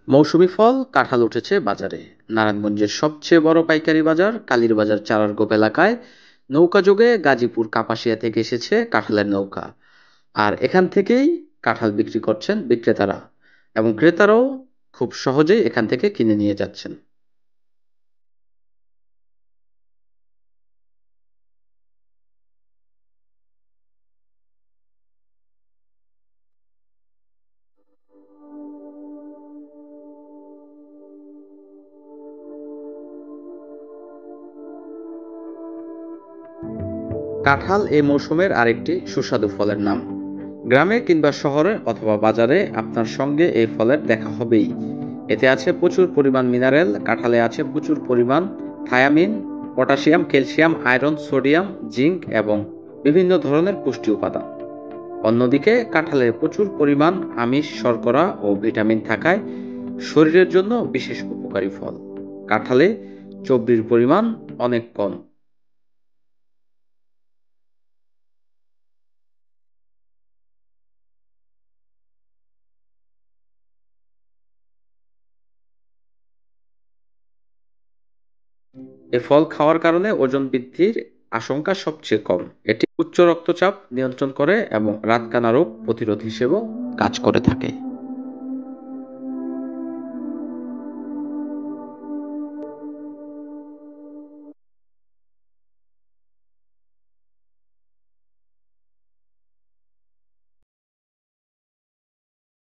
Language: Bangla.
মৌসুমী ফল কাঁঠাল উঠেছে বাজারে। নারায়ণগঞ্জের সবচেয়ে বড় পাইকারি বাজার কালীরবাজার চারারগোপ এলাকায় নৌকাযোগে গাজীপুর কাপাসিয়া থেকে এসেছে কাঁঠালের নৌকা। আর এখান থেকেই কাঁঠাল বিক্রি করছেন বিক্রেতারা, এবং ক্রেতারাও খুব সহজেই এখান থেকে কিনে নিয়ে যাচ্ছেন। কাঁঠাল এই মৌসুমের আরেকটি সুস্বাদু ফলের নাম। গ্রামে কিংবা শহরে অথবা বাজারে আপনার সঙ্গে এই ফলের দেখা হবেই। এতে আছে প্রচুর পরিমাণ মিনারেল, কাঁঠালে আছে প্রচুর পরিমাণ thymine, potassium, calcium, iron, sodium, zinc এবং বিভিন্ন ধরনের পুষ্টি উপাদান। অন্যদিকে কাঁঠালে প্রচুর পরিমাণ আমিষ, শর্করা ও ভিটামিন থাকায় শরীরের জন্য বিশেষ উপকারী ফল। কাঁঠালে চর্বির পরিমাণ অনেক কম। এ ফল খাওয়ার কারণে ওজন বৃদ্ধির আশঙ্কা সবচেয়ে কম। এটি উচ্চ রক্তচাপ নিয়ন্ত্রণ করে এবং রাতকানা রোগ প্রতিরোধ হিসেবেও কাজ করে থাকে।